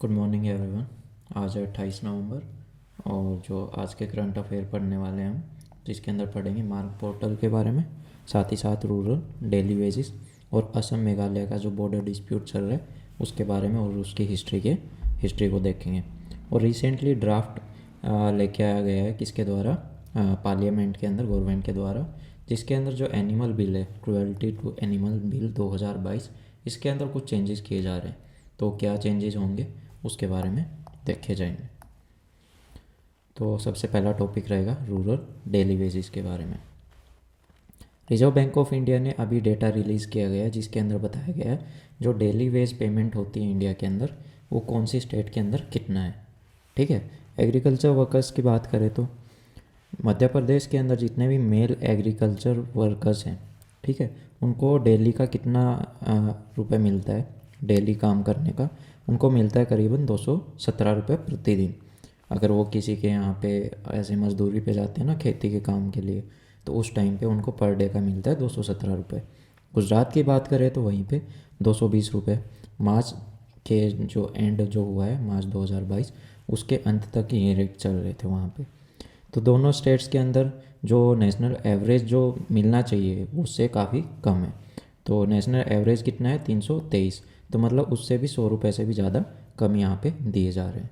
Good morning everyone. आज है 28 नवंबर और जो आज के करंट अफेयर पढ़ने वाले हैं हम, जिसके अंदर पढ़ेंगे मार्क पोर्टल के बारे में, साथ ही साथ रूरल, डेली वेजेस और असम मेघालय का जो बॉर्डर डिस्प्यूट चल रहा है उसके बारे में और उसकी हिस्ट्री को देखेंगे। और रिसेंटली ड्राफ्ट लेके आया गया है किसके द्वारा, पार्लियामेंट के अंदर, गवर्नमेंट के द्वारा, जिसके अंदर जो एनिमल बिल है, क्रुएल्टी टू एनिमल बिल 2022, इसके अंदर कुछ चेंजेस किए जा रहे हैं। तो क्या चेंजेस होंगे उसके बारे में देखे जाएंगे। तो सबसे पहला टॉपिक रहेगा रूरल डेली वेजेस के बारे में। रिजर्व बैंक ऑफ इंडिया ने अभी डेटा रिलीज़ किया गया है जिसके अंदर बताया गया है जो डेली वेज पेमेंट होती है इंडिया के अंदर वो कौन सी स्टेट के अंदर कितना है। ठीक है, एग्रीकल्चर वर्कर्स की बात करें तो मध्य प्रदेश के अंदर जितने भी मेल एग्रीकल्चर वर्कर्स हैं, ठीक है, उनको डेली का कितना रुपए मिलता है, डेली काम करने का उनको मिलता है करीबन 217 रुपये प्रतिदिन। अगर वो किसी के यहाँ पे ऐसे मजदूरी पे जाते हैं ना खेती के काम के लिए, तो उस टाइम पे उनको पर डे का मिलता है 217 रुपये। गुजरात की बात करें तो वहीं पे 220 रुपये। मार्च के जो एंड जो हुआ है मार्च 2022 उसके अंत तक ये रेट चल रहे थे वहाँ पे। तो दोनों स्टेट्स के अंदर जो नेशनल एवरेज जो मिलना चाहिए उससे काफ़ी कम है। तो नेशनल एवरेज कितना है, 323। तो मतलब उससे भी 100 रुपये से भी ज़्यादा कम यहाँ पे दिए जा रहे हैं।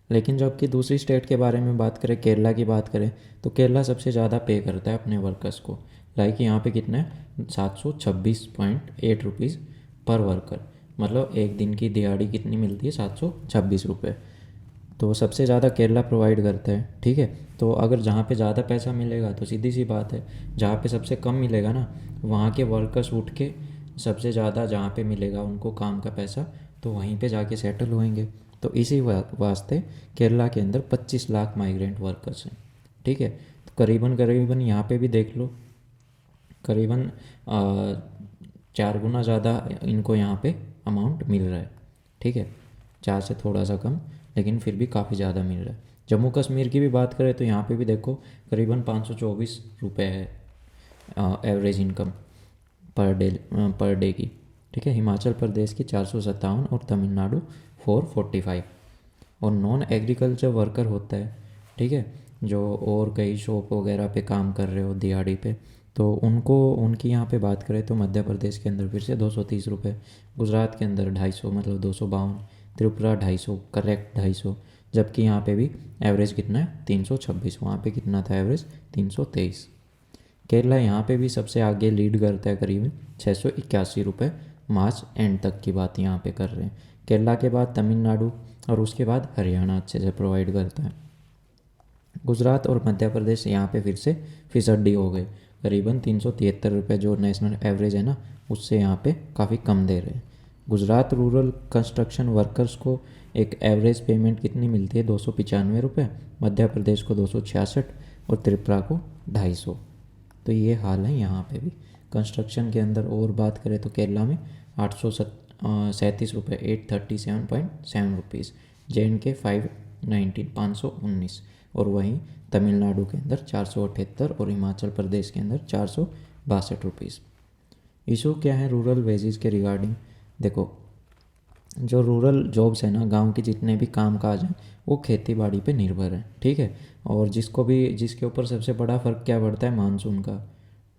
लेकिन जबकि दूसरी स्टेट के बारे में बात करें, केरला की बात करें, तो केरला सबसे ज़्यादा पे करता है अपने वर्कर्स को। लाइक यहाँ पे कितना है, 726.8 रुपीज़ पर वर्कर। मतलब एक दिन की दिहाड़ी कितनी मिलती है, 726 रुपये। तो सबसे ज़्यादा केरला प्रोवाइड करता है। ठीक है, तो अगर जहाँ पे ज़्यादा पैसा मिलेगा तो सीधी सी बात है, जहाँ पे सबसे कम मिलेगा ना, वहाँ के वर्कर्स उठ के सबसे ज़्यादा जहाँ पे मिलेगा उनको काम का पैसा, तो वहीं पे जाके सेटल होएंगे। तो इसी वास्ते केरला के अंदर 25 लाख माइग्रेंट वर्कर्स हैं। ठीक है, तो करीबन करीबन यहाँ पे भी देख लो, करीबन 4 गुना ज़्यादा इनको यहाँ पे अमाउंट मिल रहा है। ठीक है, 4 से थोड़ा सा कम, लेकिन फिर भी काफ़ी ज़्यादा मिल रहा है। जम्मू कश्मीर की भी बात करें तो यहाँ पे भी देखो करीबन 524 रुपये है एवरेज इनकम पर डे की। ठीक है, हिमाचल प्रदेश की 457 और तमिलनाडु 445। और नॉन एग्रीकल्चर वर्कर होता है, ठीक है, जो और कई शॉप वगैरह पे काम कर रहे हो दिहाड़ी पे, तो उनको उनकी यहाँ पे बात करें तो मध्य प्रदेश के अंदर फिर से 230 रुपये, गुजरात के अंदर 250 मतलब 252, त्रिपुरा 250, करेक्ट 250। जबकि यहाँ पे भी एवरेज कितना है, 326। वहाँ पे कितना था एवरेज, 323। केरला यहाँ पे भी सबसे आगे लीड करता है, करीबन 681 रुपये मार्च एंड तक की बात यहाँ पे कर रहे हैं। केरला के बाद तमिलनाडु और उसके बाद हरियाणा अच्छे से प्रोवाइड करता है। गुजरात और मध्य प्रदेश यहाँ पे फिर से फिसड्डी हो गए, करीबन 373 रुपये जो नेशनल एवरेज है ना, उससे यहाँ पे काफ़ी कम दे रहे हैं। गुजरात रूरल कंस्ट्रक्शन वर्कर्स को एक एवरेज पेमेंट कितनी मिलती है, 295 रुपये, मध्य प्रदेश को 266 और त्रिपुरा को 250। तो ये हाल है यहाँ पे भी कंस्ट्रक्शन के अंदर। और बात करें तो केरला में 837 रुपये, 837.7 रुपीज़, JNK 519 और वहीं तमिलनाडु के अंदर 478 और हिमाचल प्रदेश के अंदर 462 रुपीज़। इशू क्या है रूरल वेजेस के रिगार्डिंग, देखो जो रूरल जॉब्स है ना, गांव के जितने भी काम काज हैं वो खेती बाड़ी पे निर्भर है। ठीक है, और जिसके ऊपर सबसे बड़ा फ़र्क क्या पड़ता है, मानसून का,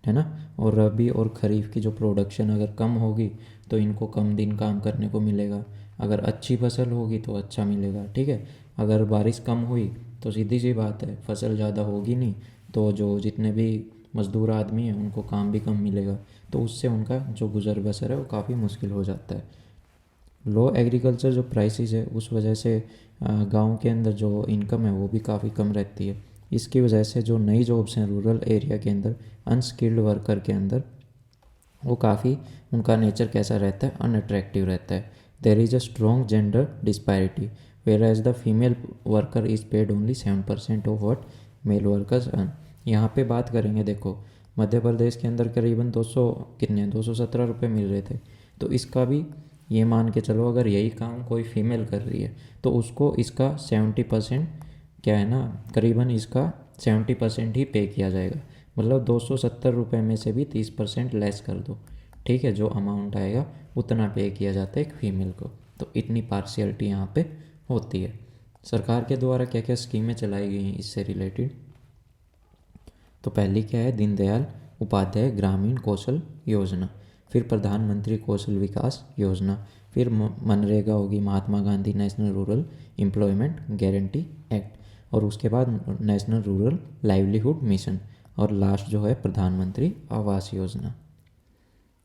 है ना। और रबी और खरीफ की जो प्रोडक्शन अगर कम होगी तो इनको कम दिन काम करने को मिलेगा, अगर अच्छी फसल होगी तो अच्छा मिलेगा। ठीक है, अगर बारिश कम हुई तो सीधी सी बात है फसल ज़्यादा होगी नहीं, तो जो जितने भी मज़दूर आदमी हैं उनको काम भी कम मिलेगा, तो उससे उनका जो गुजर बसर है वो काफ़ी मुश्किल हो जाता है। लो एग्रीकल्चर जो प्राइसेस है उस वजह से गांव के अंदर जो इनकम है वो भी काफ़ी कम रहती है। इसकी वजह से जो नई जॉब्स हैं रूरल एरिया के अंदर, अनस्किल्ड वर्कर के अंदर, वो काफ़ी, उनका नेचर कैसा रहता है, अनअट्रैक्टिव रहता है। There is a strong gender disparity whereas the female worker is paid only 7% of what male workers earn. यहाँ पे बात करेंगे, देखो मध्य प्रदेश के अंदर करीबन 217 रुपये मिल रहे थे, तो इसका भी ये मान के चलो अगर यही काम कोई फीमेल कर रही है तो उसको इसका 70% क्या है ना, करीबन इसका 70% ही पे किया जाएगा। मतलब 270 रुपये में से भी 30% लेस कर दो, ठीक है, जो अमाउंट आएगा उतना पे किया जाता है एक फ़ीमेल को। तो इतनी पार्शियलिटी यहाँ पे होती है। सरकार के द्वारा क्या क्या स्कीमें चलाई गई हैं इससे रिलेटेड, तो पहली क्या है, दीनदयाल उपाध्याय ग्रामीण कौशल योजना, फिर प्रधानमंत्री कौशल विकास योजना, फिर मनरेगा होगी, Mahatma Gandhi national rural employment guarantee act, और उसके बाद नेशनल रूरल लाइवलीहुड मिशन, और लास्ट जो है प्रधानमंत्री आवास योजना।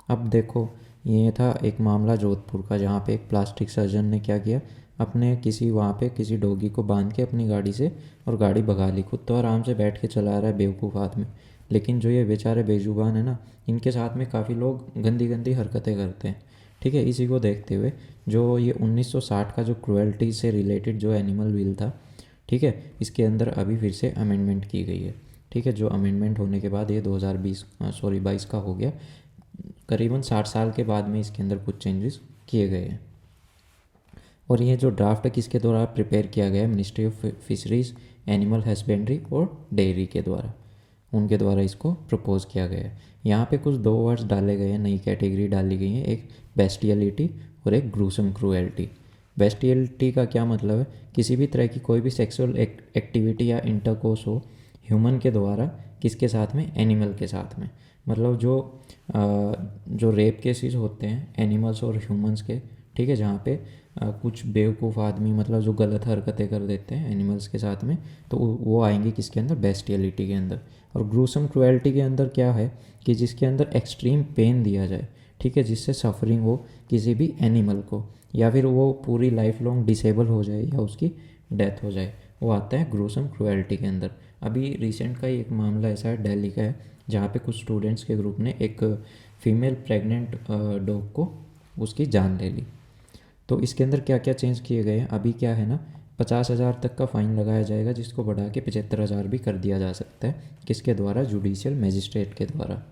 अब देखो, ये था एक मामला जोधपुर का, जहाँ पे एक प्लास्टिक सर्जन ने क्या किया, अपने किसी वहाँ पे किसी डॉगी को बांध के अपनी गाड़ी से और गाड़ी भगा ली। खुद तो आराम से बैठ के चला रहा है बेवकूफ़ आदमी, लेकिन जो ये बेचारे बेजुबान है ना, इनके साथ में काफ़ी लोग गंदी गंदी हरकतें करते हैं। ठीक है, इसी को देखते हुए जो ये 1960 का जो क्रुएल्टी से रिलेटेड जो एनिमल बिल था, ठीक है, इसके अंदर अभी फिर से अमेंडमेंट की गई है। ठीक है, जो अमेंडमेंट होने के बाद ये 22 का हो गया। करीबन 60 साल के बाद में इसके अंदर कुछ चेंजेस किए गए हैं। और ये जो ड्राफ्ट किसके द्वारा प्रिपेयर किया गया है, ministry of fisheries, animal husbandry और डेयरी के द्वारा, उनके द्वारा इसको प्रपोज किया गया है। यहाँ पे कुछ 2 वर्ड्स डाले गए हैं, नई कैटेगरी डाली गई है, एक बेस्टियलिटी और एक ग्रूसम क्रूएल्टी। बेस्टियलिटी का क्या मतलब है, किसी भी तरह की कोई भी सेक्सुअल एक्टिविटी या इंटरकोर्स हो ह्यूमन के द्वारा, किसके साथ में, एनिमल के साथ में। मतलब जो रेप केसेस होते हैं एनिमल्स और ह्यूमंस के, ठीक है, जहाँ पे कुछ बेवकूफ़ आदमी मतलब जो गलत हरकतें कर देते हैं एनिमल्स के साथ में, तो वो आएंगे किसके अंदर, बेस्टियलिटी के अंदर। और ग्रूसम क्रुएल्टी के अंदर क्या है कि जिसके अंदर एक्सट्रीम पेन दिया जाए, ठीक है, जिससे सफरिंग हो किसी भी एनिमल को, या फिर वो पूरी लाइफ लॉन्ग डिसेबल हो जाए या उसकी डेथ हो जाए, वो आता है ग्रूसम क्रुएल्टी के अंदर। अभी रिसेंट का ही एक मामला ऐसा है, दिल्ली का है, जहाँ पे कुछ स्टूडेंट्स के ग्रुप ने एक फीमेल प्रेग्नेंट डॉग को उसकी जान ले ली। तो इसके अंदर क्या क्या चेंज किए गए हैं, अभी क्या है ना, 50,000 तक का फ़ाइन लगाया जाएगा, जिसको बढ़ा के 75,000 भी कर दिया जा सकता है। किसके द्वारा, जुडिशियल मजिस्ट्रेट के द्वारा।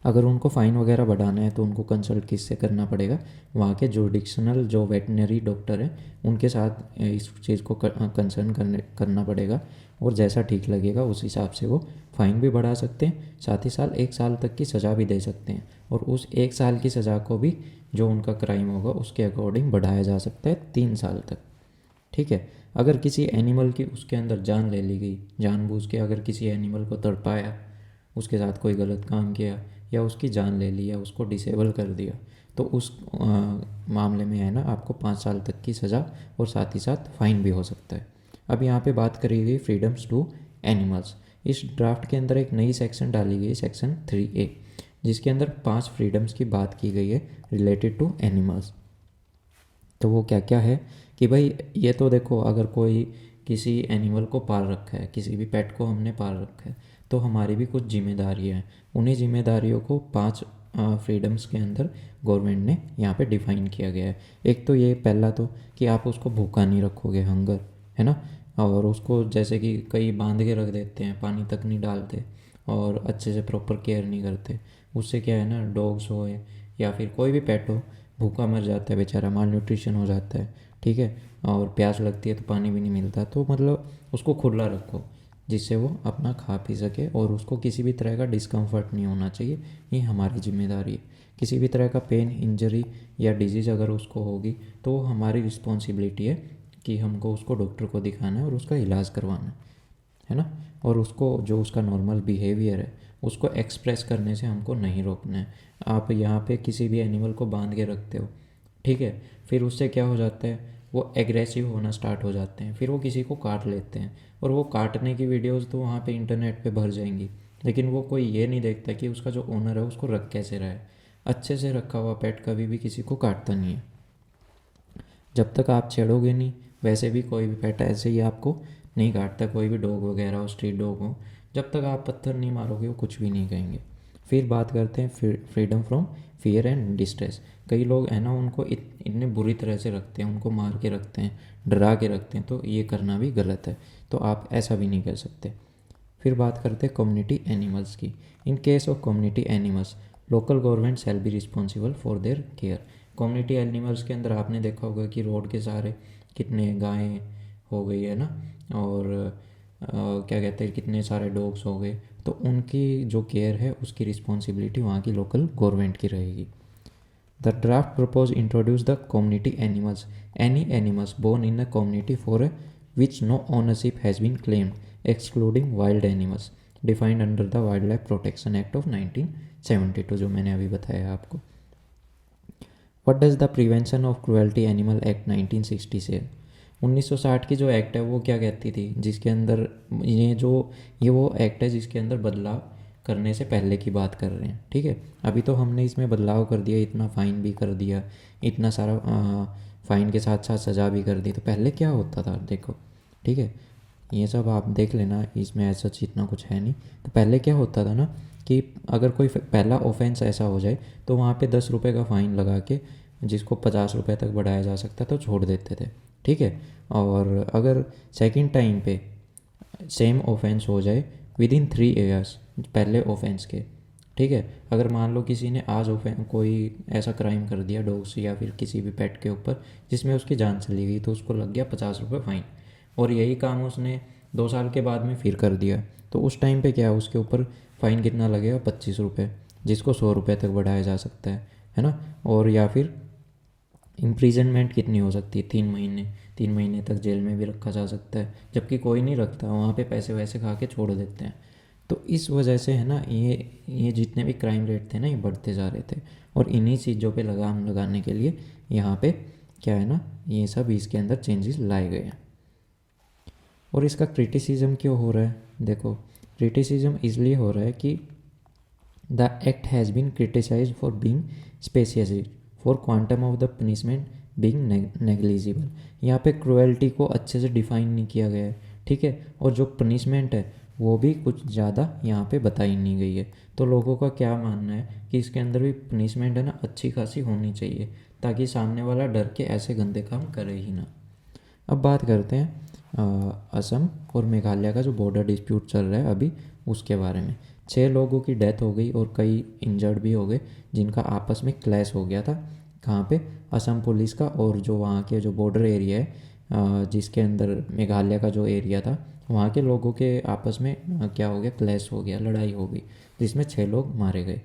अगर उनको फ़ाइन वगैरह बढ़ाना है तो उनको कंसल्ट किससे करना पड़ेगा, वहाँ के जुडिक्शनल जो वेटनरी डॉक्टर हैं उनके साथ इस चीज़ को कंसर्न करना पड़ेगा, और जैसा ठीक लगेगा उस हिसाब से वो फ़ाइन भी बढ़ा सकते हैं, साथ ही साथ 1 साल तक की सज़ा भी दे सकते हैं, और उस 1 साल की सज़ा को भी जो उनका क्राइम होगा उसके अकॉर्डिंग बढ़ाया जा सकता है 3 साल तक। ठीक है, अगर किसी एनिमल की उसके अंदर जान ले ली गई, जानबूझ के अगर किसी एनिमल को तड़पाया, उसके साथ कोई गलत काम किया या उसकी जान ले ली या उसको डिसेबल कर दिया, तो उस मामले में है ना आपको 5 साल तक की सज़ा और साथ ही साथ फ़ाइन भी हो सकता है। अब यहाँ पे बात करी गई फ्रीडम्स टू एनिमल्स। इस ड्राफ्ट के अंदर एक नई सेक्शन डाली गई, सेक्शन 3A, जिसके अंदर 5 फ्रीडम्स की बात की गई है रिलेटेड टू एनिमल्स। तो वो क्या क्या है कि भाई ये तो देखो, अगर कोई किसी एनिमल को पाल रखा है, किसी भी पेट को हमने पाल रखा है, तो हमारी भी कुछ जिम्मेदारियाँ हैं। उन्हीं जिम्मेदारियों को 5 फ्रीडम्स के अंदर गवर्नमेंट ने यहाँ पे डिफ़ाइन किया गया है। एक तो ये पहला तो कि आप उसको भूखा नहीं रखोगे, हंगर, है ना, और उसको जैसे कि कई बांध के रख देते हैं, पानी तक नहीं डालते और अच्छे से प्रॉपर केयर नहीं करते, उससे क्या है ना, डॉग्स हो या फिर कोई भी पेट हो, भूखा मर जाता है बेचारा, माल न्यूट्रिशन हो जाता है। ठीक है, और प्यास लगती है तो पानी भी नहीं मिलता, तो मतलब उसको खुला रखो जिससे वो अपना खा पी सके और उसको किसी भी तरह का डिस्कम्फर्ट नहीं होना चाहिए, ये हमारी जिम्मेदारी है। किसी भी तरह का पेन, इंजरी या डिजीज़ अगर उसको होगी तो हमारी रिस्पॉन्सिबिलिटी है कि हमको उसको डॉक्टर को दिखाना है और उसका इलाज करवाना है ना, और उसको जो उसका नॉर्मल बिहेवियर है उसको एक्सप्रेस करने से हमको नहीं रोकना है। आप यहाँ पे किसी भी एनिमल को बांध के रखते हो, ठीक है, फिर उससे क्या हो जाता है, वो एग्रेसिव होना स्टार्ट हो जाते हैं, फिर वो किसी को काट लेते हैं, और वो काटने की वीडियोस तो वहाँ पे इंटरनेट पे भर जाएंगी, लेकिन वो कोई ये नहीं देखता कि उसका जो ओनर है उसको रख कैसे रहा है। अच्छे से रखा हुआ पेट कभी भी किसी को काटता नहीं है, जब तक आप छेड़ोगे नहीं। वैसे भी कोई भी पेट ऐसे ही आपको नहीं काटता, कोई भी डॉग वगैरह हो, स्ट्रीट डॉग हो, जब तक आप पत्थर नहीं मारोगे वो कुछ भी नहीं कहेंगे। फिर बात करते हैं freedom from fear and distress. कई लोग है ना उनको इतने बुरी तरह से रखते हैं, उनको मार के रखते हैं, डरा के रखते हैं, तो ये करना भी गलत है, तो आप ऐसा भी नहीं कर सकते। फिर बात करते हैं कम्युनिटी एनिमल्स की। In case of community animals, local government shall be responsible for their care. Community animals के अंदर आपने देखा होगा कि रोड के सहारे कितने गायें हो गई है ना, और क्या कहते हैं कितने सारे डॉग्स हो गए, तो उनकी जो केयर है उसकी रिस्पॉन्सिबिलिटी वहाँ की लोकल गवर्नमेंट की रहेगी। The draft propose introduce the community animals, any animals born in a community for which no ownership has been claimed excluding wild animals defined under the wildlife protection act of 1972, जो मैंने अभी बताया आपको। What does the prevention of cruelty animal act 1960 से, 1960 की जो act है वो क्या कहती थी, जिसके अंदर ये वो एक्ट है जिसके अंदर बदलाव करने से पहले की बात कर रहे हैं। ठीक है, अभी तो हमने इसमें बदलाव कर दिया, इतना फ़ाइन भी कर दिया, इतना सारा फ़ाइन के साथ साथ सज़ा भी कर दी, तो पहले क्या होता था देखो। ठीक है, ये सब आप देख लेना, इसमें ऐसा इतना कुछ है नहीं। तो पहले क्या होता था ना कि अगर कोई पहला ऑफेंस ऐसा हो जाए तो वहाँ पे 10 रुपये का फ़ाइन लगा के, जिसको 50 रुपये तक बढ़ाया जा सकता तो छोड़ देते थे। ठीक है, और अगर सेकंड टाइम पे सेम ऑफेंस हो जाए विद इन 3 ईयर्स पहले ऑफेंस के, ठीक है, अगर मान लो किसी ने आज कोई ऐसा क्राइम कर दिया डॉग्स या फिर किसी भी पेट के ऊपर जिसमें उसकी जान चली गई, तो उसको लग गया 50 रुपये फ़ाइन, और यही काम उसने 2 साल के बाद में फिर कर दिया, तो उस टाइम पे क्या है, उसके ऊपर फ़ाइन कितना लगेगा, 25 रुपये, जिसको 100 रुपये तक बढ़ाया जा सकता है ना। और या फिर इम्प्रीजनमेंट कितनी हो सकती है, 3 महीने तक जेल में भी रखा जा सकता है, जबकि कोई नहीं रखता, वहाँ पे पैसे वैसे खा के छोड़ देते हैं। तो इस वजह से है ना, ये जितने भी क्राइम रेट थे ना, ये बढ़ते जा रहे थे, और इन्हीं चीज़ों पे लगाम लगाने के लिए यहाँ पे क्या है ना, ये सब इसके अंदर चेंजेस लाए गए हैं। और इसका क्रिटिसिज्म क्यों हो रहा है, देखो क्रिटिसिज्म इसलिए हो रहा है कि the act has been criticised for being specific for quantum of the punishment being negligible. यहाँ पे क्रुएल्टी को अच्छे से डिफाइन नहीं किया गया है। ठीक है, और जो पनिशमेंट है वो भी कुछ ज़्यादा यहाँ पे बताई नहीं गई है। तो लोगों का क्या मानना है कि इसके अंदर भी पनिशमेंट है ना अच्छी खासी होनी चाहिए, ताकि सामने वाला डर के ऐसे गंदे काम करे ही ना। अब बात करते हैं असम और मेघालय का जो बॉर्डर डिस्प्यूट चल रहा है अभी, उसके बारे में। 6 लोगों की डेथ हो गई और कई इंजर्ड भी हो गए, जिनका आपस में क्लैश हो गया था। कहाँ पे, असम पुलिस का और जो वहाँ के जो बॉर्डर एरिया है जिसके अंदर मेघालय का जो एरिया था, वहाँ के लोगों के आपस में क्या हो गया, क्लैश हो गया, लड़ाई हो गई, जिसमें 6 लोग मारे गए।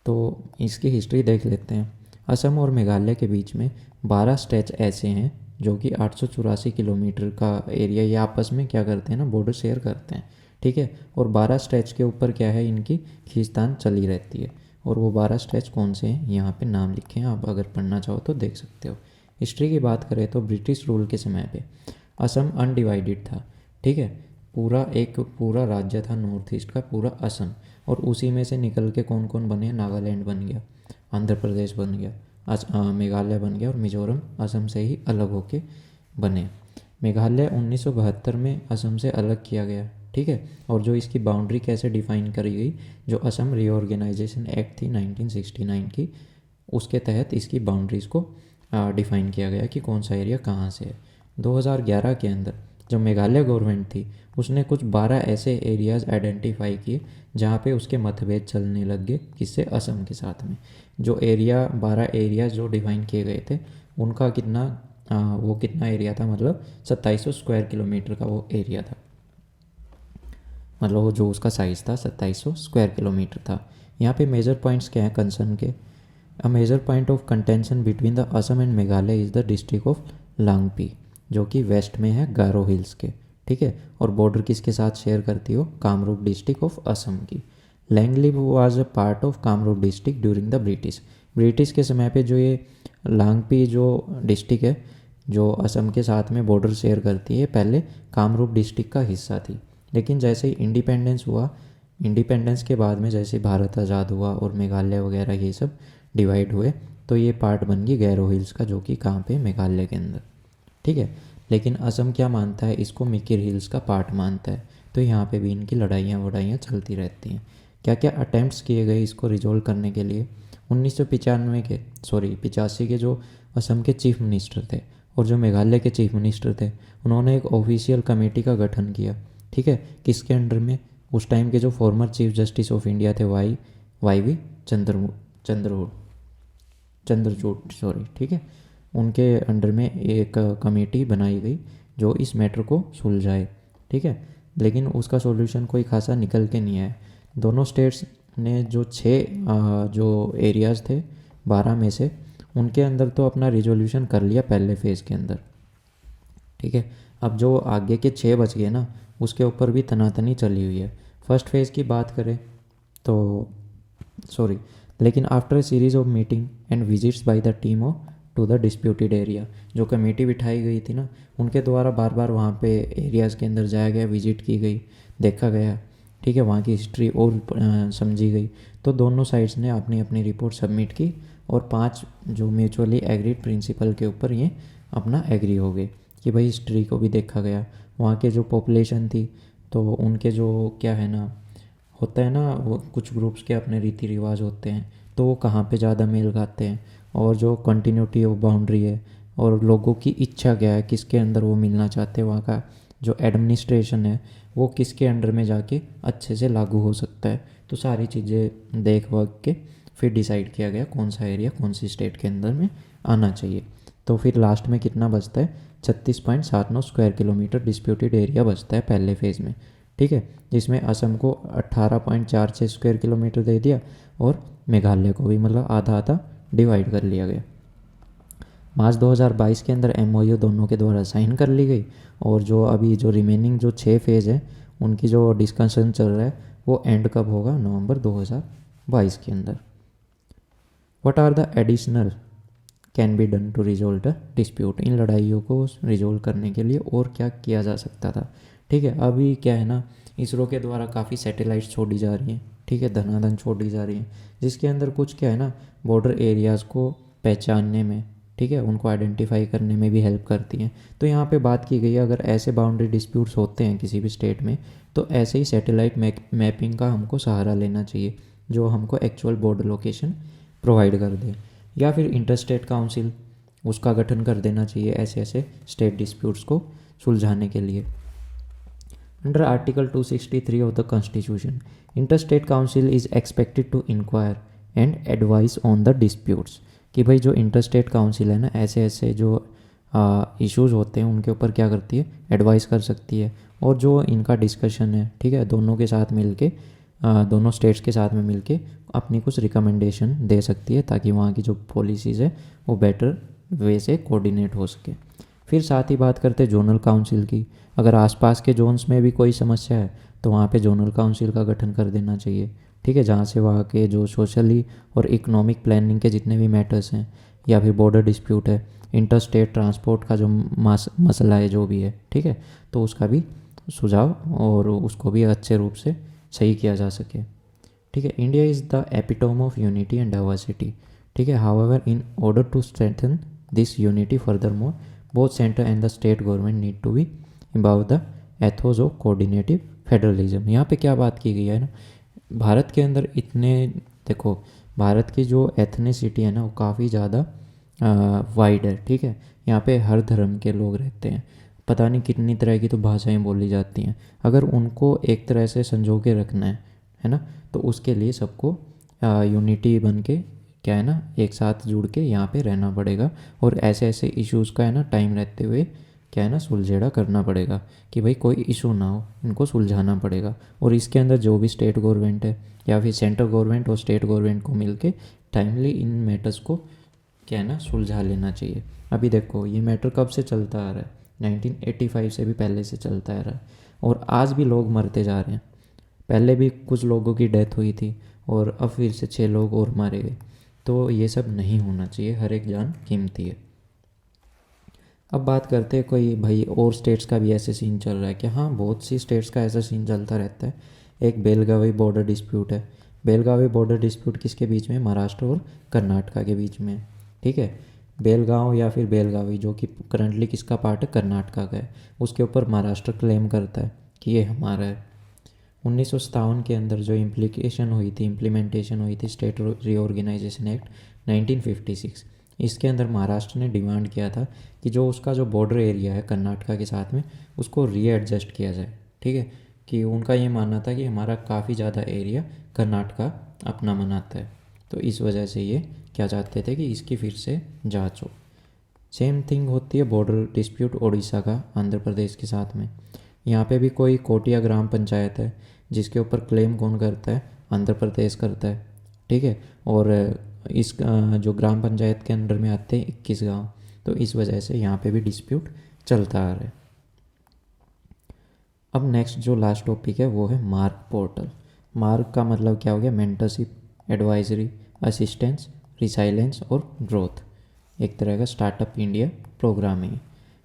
तो इसकी हिस्ट्री देख लेते हैं। असम और मेघालय के बीच में 12 स्टेट्स ऐसे हैं जो कि 884 किलोमीटर का एरिया ये आपस में क्या करते हैं ना, बॉर्डर शेयर करते हैं। ठीक है, और 12 स्टेट्स के ऊपर क्या है, इनकी खींचतान चली रहती है। और वो 12 स्टेट्स कौन से हैं, यहाँ पे नाम लिखे हैं, आप अगर पढ़ना चाहो तो देख सकते हो। हिस्ट्री की बात करें तो ब्रिटिश रूल के समय पे असम अनडिवाइडेड था। ठीक है, पूरा राज्य था नॉर्थ ईस्ट का, पूरा असम, और उसी में से निकल के कौन कौन बने, नागालैंड बन गया, आंध्र प्रदेश बन गया, मेघालय बन गया, और मिजोरम असम से ही अलग होके बने। मेघालय 1972 में असम से अलग किया गया। ठीक है, और जो इसकी बाउंड्री कैसे डिफाइन करी गई, जो असम रीऑर्गेनाइजेशन एक्ट थी 1969 की, उसके तहत इसकी बाउंड्रीज़ को डिफ़ाइन किया गया कि कौन सा एरिया कहाँ से है। 2011 के अंदर जो मेघालय गवर्नमेंट थी, उसने कुछ 12 ऐसे एरियाज़ आइडेंटिफाई किए जहाँ पे उसके मतभेद चलने लग गए, किससे, असम के साथ में। जो 12 एरियाज़ जो डिफ़ाइन किए गए थे, उनका वो कितना एरिया था, मतलब 2700 स्क्वायर किलोमीटर का वो एरिया था, मतलब वो जो उसका साइज़ था 2700 स्क्वायर किलोमीटर था। यहाँ पे मेजर पॉइंट्स क्या हैं कंसर्न के, a major point of contention between the Assam and Meghalaya is the district of Langpi, जो कि वेस्ट में है गारो हिल्स के। ठीक है, और बॉर्डर किसके साथ शेयर करती हो, कामरूप डिस्ट्रिक्ट ऑफ असम की। Langpih was a part of Kamrup district during the British के समय पे जो ये लांगपी जो डिस्ट्रिक्ट है, जो असम के साथ में बॉर्डर शेयर करती है, पहले कामरूप डिस्ट्रिक्ट का हिस्सा थी। लेकिन जैसे ही इंडिपेंडेंस हुआ, इंडिपेंडेंस के बाद में जैसे भारत आज़ाद हुआ और मेघालय वगैरह ये सब डिवाइड हुए, तो ये पार्ट बन गई गैरो हिल्स का, जो कि कहाँ पे, मेघालय के अंदर। ठीक है, लेकिन असम क्या मानता है, इसको मिकिर हिल्स का पार्ट मानता है। तो यहाँ पे भी इनकी लड़ाइयाँ चलती रहती हैं। क्या क्या अटैम्प्ट्स किए गए इसको रिजोल्व करने के लिए। 85 के जो असम के चीफ मिनिस्टर थे और जो मेघालय के चीफ मिनिस्टर थे, उन्होंने एक ऑफिशियल कमेटी का गठन किया। ठीक है, किसके अंडर में, उस टाइम के जो former chief justice of India थे वाई वी चंद्रचूड़, ठीक है, उनके अंडर में एक कमेटी बनाई गई जो इस मैटर को सुलझाए। ठीक है, लेकिन उसका सॉल्यूशन कोई खासा निकल के नहीं आया। दोनों स्टेट्स ने जो 6 जो एरियाज़ थे 12 में से, उनके अंदर तो अपना रिजोल्यूशन कर लिया पहले फ़ेज़ के अंदर, ठीक है। अब जो आगे के 6 बच गए ना, उसके ऊपर भी तनातनी चली हुई है। फर्स्ट फेज़ की बात करें तो सॉरी, लेकिन after a series of meeting and visits by the team of to the disputed area, जो कमेटी बिठाई गई थी ना, उनके द्वारा बार बार वहाँ पे एरियाज़ के अंदर जाया गया, विजिट की गई, देखा गया, ठीक है, वहाँ की हिस्ट्री और समझी गई। तो दोनों साइड्स ने अपनी अपनी रिपोर्ट सबमिट की और 5 जो म्यूचुअली एग्रीड प्रिंसिपल के ऊपर ये अपना एग्री हो गए कि भाई हिस्ट्री को भी देखा गया, वहाँ के जो पॉपुलेशन थी तो उनके जो क्या है ना, होता है ना, वो कुछ ग्रुप्स के अपने रीति रिवाज होते हैं, तो वो कहाँ पे ज़्यादा मेल खाते हैं, और जो कंटिन्यूटी ऑफ बाउंड्री है, और लोगों की इच्छा क्या है, किसके अंदर वो मिलना चाहते हैं, वहाँ का जो एडमिनिस्ट्रेशन है वो किसके अंडर में जाके अच्छे से लागू हो सकता है। तो सारी चीज़ें देख वक के फिर डिसाइड किया गया कौन सा एरिया कौन सी स्टेट के अंदर में आना चाहिए। तो फिर लास्ट में कितना बचता है, 36.79 स्क्वायर किलोमीटर डिस्प्यूटेड एरिया बचता है पहले फेज़ में, ठीक है, जिसमें असम को 18.46 स्क्वायर किलोमीटर दे दिया और मेघालय को भी, मतलब आधा आधा डिवाइड कर लिया गया। मार्च 2022 के अंदर MOU दोनों के द्वारा साइन कर ली गई, और जो अभी जो रिमेनिंग जो 6 फेज़ है उनकी जो डिस्कशन चल रहा है वो एंड कब होगा, नवंबर 2022 के अंदर। What are the additional can be done to resolve the dispute, इन लड़ाइयों को रिजोल्व करने के लिए और क्या किया जा सकता था, ठीक है। अभी क्या है ना, इसरो के द्वारा काफ़ी सैटेलाइट्स छोड़ी जा रही हैं, ठीक है, धनाधन छोड़ी जा रही हैं, जिसके अंदर कुछ क्या है ना, बॉर्डर एरियाज़ को पहचानने में, ठीक है, उनको आइडेंटिफाई करने में भी हेल्प करती हैं। तो यहाँ पे बात की गई है, अगर ऐसे बाउंड्री डिस्प्यूट्स होते हैं किसी भी स्टेट में, तो ऐसे ही सैटेलाइट मैपिंग का हमको सहारा लेना चाहिए, जो हमको एक्चुअल बॉर्डर लोकेशन प्रोवाइड कर दे, या फिर इंटरस्टेट काउंसिल उसका गठन कर देना चाहिए ऐसे ऐसे स्टेट डिस्प्यूट्स को सुलझाने के लिए। Under article 263 of the constitution, interstate council is expected to inquire and advise on the disputes, कि भाई जो इंटरस्टेट काउंसिल है ना, ऐसे ऐसे जो इश्यूज़ होते हैं उनके ऊपर क्या करती है, एडवाइस कर सकती है, और जो इनका डिस्कशन है, ठीक है, दोनों के साथ मिलके दोनों स्टेट्स के साथ में मिलके अपनी कुछ रिकमेंडेशन दे सकती है, ताकि वहाँ की जो पॉलिसीज़ है वो बेटर वे से कोऑर्डिनेट हो सके। फिर साथ ही बात करते हैं जोनल काउंसिल की, अगर आसपास के जोन्स में भी कोई समस्या है तो वहाँ पे जोनल काउंसिल का गठन कर देना चाहिए, ठीक है, जहाँ से वहाँ के जो सोशली और इकोनॉमिक प्लानिंग के जितने भी मैटर्स हैं, या फिर बॉर्डर डिस्प्यूट है, इंटर स्टेट ट्रांसपोर्ट का जो मसला है जो भी है, ठीक है, तो उसका भी सुझाव और उसको भी अच्छे रूप से सही किया जा सके, ठीक है। India is the epitome of unity and diversity, ठीक है, however in order to strengthen this unity furthermore, both centre and the state government need to be about the ethos of coordinative federalism. यहाँ पे क्या बात की गई है ना, भारत के अंदर इतने, देखो भारत की जो एथनिसिटी है ना वो काफ़ी ज़्यादा वाइड है, ठीक है, यहाँ पे हर धर्म के लोग रहते हैं, पता नहीं कितनी तरह की तो भाषाएं बोली जाती हैं। अगर उनको एक तरह से संजो के रखना है ना, तो उसके लिए सबको यूनिटी बन के क्या है ना, एक साथ जुड़ के यहाँ पे रहना पड़ेगा, और ऐसे ऐसे इश्यूज़ का है ना टाइम रहते हुए क्या है ना सुलझेड़ा करना पड़ेगा, कि भाई कोई इशू ना हो, इनको सुलझाना पड़ेगा। और इसके अंदर जो भी स्टेट गवर्नमेंट है या फिर सेंट्रल गवर्नमेंट और स्टेट गवर्नमेंट को मिलके टाइमली इन मैटर्स को क्या है ना सुलझा लेना चाहिए। अभी देखो ये मैटर कब से चलता आ रहा है, 1985 से भी पहले से चलता आ रहा है, और आज भी लोग मरते जा रहे हैं। पहले भी कुछ लोगों की डेथ हुई थी और अब फिर से 6 लोग और मारे गए। तो ये सब नहीं होना चाहिए, हर एक जान कीमती है। अब बात करते हैं कोई भाई और स्टेट्स का भी ऐसे सीन चल रहा है कि, हाँ बहुत सी स्टेट्स का ऐसा सीन चलता रहता है। एक बेलगावी बॉर्डर डिस्प्यूट है। बेलगावी बॉर्डर डिस्प्यूट किसके बीच में, महाराष्ट्र और कर्नाटका के बीच में, ठीक है। बेलगांव या फिर बेलगावी जो कि करंटली किसका पार्ट है, कर्नाटका का है, उसके ऊपर महाराष्ट्र क्लेम करता है कि ये हमारा है। 1957 के अंदर जो इम्प्लीमेंटेशन हुई थी स्टेट रीऑर्गेनाइजेशन एक्ट 1956, इसके अंदर महाराष्ट्र ने डिमांड किया था कि जो उसका जो बॉर्डर एरिया है कर्नाटका के साथ में उसको रीएडजस्ट किया जाए, ठीक है, कि उनका ये मानना था कि हमारा काफ़ी ज़्यादा एरिया कर्नाटका अपना मनाता है, तो इस वजह से ये क्या चाहते थे कि इसकी फिर से जांच हो। सेम थिंग होती है बॉर्डर डिस्प्यूट उड़ीसा का आंध्र प्रदेश के साथ में। यहाँ पे भी कोई कोटिया ग्राम पंचायत है जिसके ऊपर क्लेम कौन करता है, आंध्र प्रदेश करता है, ठीक है। और इस जो ग्राम पंचायत के अंडर में आते हैं 21 गाँव, तो इस वजह से यहाँ पे भी डिस्प्यूट चलता आ रहा है। अब नेक्स्ट जो लास्ट टॉपिक है वो है मार्क पोर्टल। मार्क का मतलब क्या हो गया, मेंटरशिप, एडवाइजरी, असिस्टेंस, रिसाइलेंस और ग्रोथ। एक तरह का स्टार्टअप इंडिया प्रोग्राम है।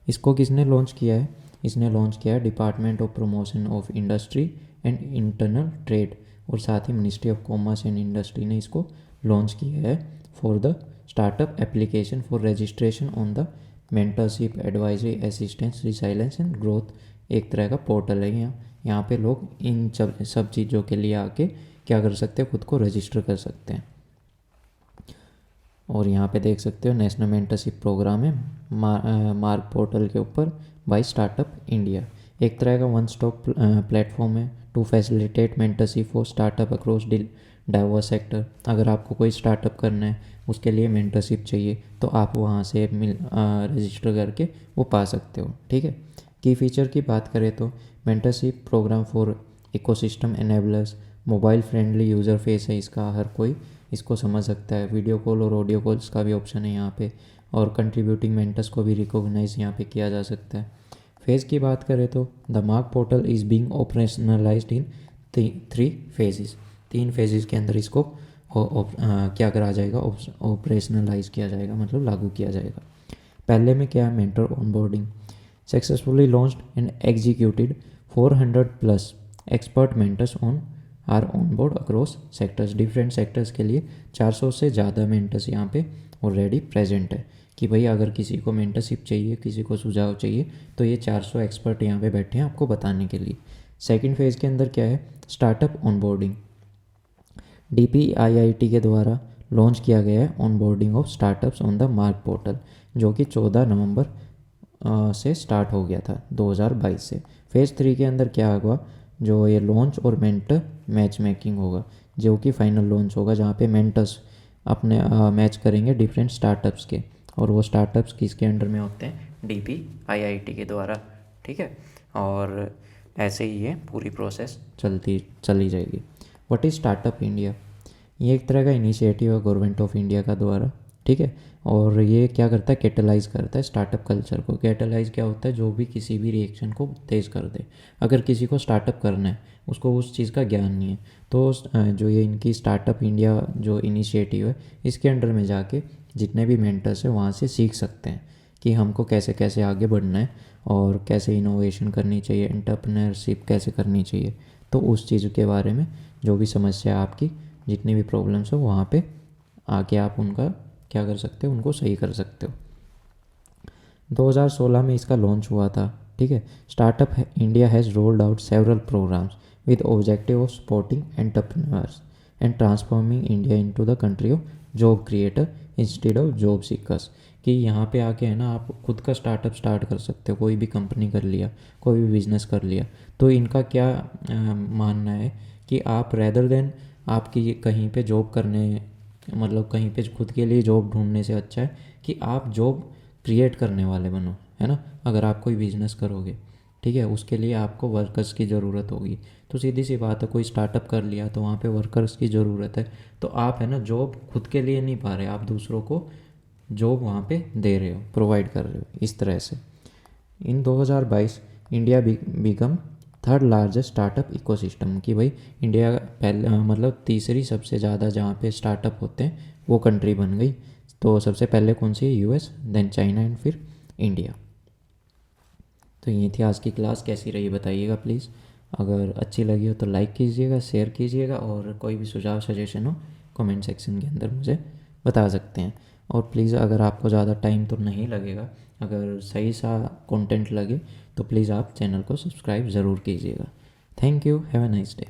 इसको किसने लॉन्च किया है, इसने लॉन्च किया है department of promotion of industry and internal trade, और साथ ही ministry of commerce and industry ने इसको लॉन्च किया है for the startup application for registration on the mentorship, advisory, assistance, resilience and growth. एक तरह का पोर्टल है। यहाँ पे लोग इन सब चीज़ों के लिए आके क्या कर सकते हैं, खुद को रजिस्टर कर सकते हैं। और यहाँ पे देख सकते हो नेशनल मेंटरशिप प्रोग्राम है मार्क पोर्टल के ऊपर बाय स्टार्टअप इंडिया। एक तरह का वन स्टॉप प्लेटफॉर्म है to facilitate mentorship for startup across diverse sector. अगर आपको कोई स्टार्टअप करना है, उसके लिए मेंटरशिप चाहिए, तो आप वहाँ से रजिस्टर करके वो पा सकते हो, ठीक है। की फीचर की बात करें तो mentorship program for ecosystem enablers, mobile friendly user face है इसका, हर कोई इसको समझ सकता है। वीडियो कॉल और ऑडियो कॉल्स का भी ऑप्शन है यहाँ पे, और कंट्रीब्यूटिंग मेंटर्स को भी रिकॉग्नाइज यहाँ पे किया जा सकता है। फेज़ की बात करें तो the mark portal is being operationalised in 3 phases. 3 phases के अंदर इसको क्या करा जाएगा, ऑपरेशनलाइज किया जाएगा, मतलब लागू किया जाएगा। पहले में क्या है, mentor onboarding successfully launched and executed 400+ expert mentors are on board across sectors. Different sectors के लिए 400 से ज़्यादा मेंटर्स यहाँ पे ऑलरेडी प्रेजेंट है कि भाई अगर किसी को मेंटरशिप चाहिए, किसी को सुझाव चाहिए, तो ये 400 एक्सपर्ट यहाँ पे बैठे हैं आपको बताने के लिए। सेकंड फेज़ के अंदर क्या है, स्टार्टअप ऑनबोर्डिंग। DPIIT के द्वारा लॉन्च किया गया है onboarding of startups on the mark portal, जो कि 14 नवंबर से स्टार्ट हो गया था 2022 से। फेज़ 3 के अंदर क्या होगा, जो ये लॉन्च और मेंटर मैच मेकिंग होगा, जो कि फाइनल लॉन्च होगा, जहाँ पे मेंटर्स अपने मैच करेंगे डिफरेंट स्टार्टअप्स के, और वो स्टार्टअप्स किसके अंडर में होते हैं, DPIIT के द्वारा, ठीक है। और ऐसे ही ये पूरी प्रोसेस चली जाएगी। व्हाट इज़ स्टार्टअप इंडिया, ये एक तरह का इनिशिएटिव है गवर्नमेंट ऑफ इंडिया का द्वारा, ठीक है। और ये क्या करता है, कैटलाइज करता है स्टार्टअप कल्चर को। कैटलाइज क्या होता है, जो भी किसी भी रिएक्शन को तेज़ कर दे। अगर किसी को स्टार्टअप करना है, उसको उस चीज़ का ज्ञान नहीं है, तो जो ये इनकी स्टार्टअप इंडिया जो इनिशिएटिव है, इसके अंडर में जाके जितने भी मेंटर्स हैं वहाँ से सीख सकते हैं कि हमको कैसे कैसे आगे बढ़ना है, और कैसे इनोवेशन करनी चाहिए, एंटरप्रेन्योरशिप कैसे करनी चाहिए। तो उस चीज़ के बारे में जो भी समस्या आपकी, जितनी भी प्रॉब्लम्स हो, वहाँ पे आके आप उनका क्या कर सकते हो, उनको सही कर सकते हो। 2016 में इसका लॉन्च हुआ था, ठीक है। Startup India has rolled out several programmes with objective of supporting entrepreneurs and transforming India into the country of job creator instead of job seekers. कि यहाँ पे आके है ना, आप खुद का स्टार्टअप स्टार्ट कर सकते हो, कोई भी कंपनी कर लिया, कोई भी बिजनेस कर लिया। तो इनका क्या मानना है कि आप रेदर देन आपकी कहीं पे जॉब करने, मतलब कहीं पे खुद के लिए जॉब ढूंढने से अच्छा है कि आप जॉब क्रिएट करने वाले बनो, है ना। अगर आप कोई बिज़नेस करोगे, ठीक है, उसके लिए आपको वर्कर्स की ज़रूरत होगी। तो सीधी सी बात है, कोई स्टार्टअप कर लिया तो वहाँ पे वर्कर्स की ज़रूरत है। तो आप है ना, जॉब खुद के लिए नहीं पा रहे, आप दूसरों को जॉब वहाँ पे दे रहे हो, प्रोवाइड कर रहे हो, इस तरह से। इन 2022 India become third largest startup ecosystem, कि भाई इंडिया पहले मतलब तीसरी सबसे ज़्यादा जहाँ पे स्टार्टअप होते हैं वो कंट्री बन गई। तो सबसे पहले कौन सी है, US, देन चाइना एंड फिर इंडिया। तो ये थी आज की क्लास, कैसी रही बताइएगा प्लीज़। अगर अच्छी लगी हो तो लाइक कीजिएगा, शेयर कीजिएगा, और कोई भी सुझाव सजेशन हो कमेंट सेक्शन के अंदर मुझे बता सकते हैं। और प्लीज़ अगर आपको ज़्यादा टाइम तो नहीं लगेगा, अगर सही सा कंटेंट लगे तो प्लीज़ आप चैनल को सब्सक्राइब ज़रूर कीजिएगा। Thank you, have a nice day.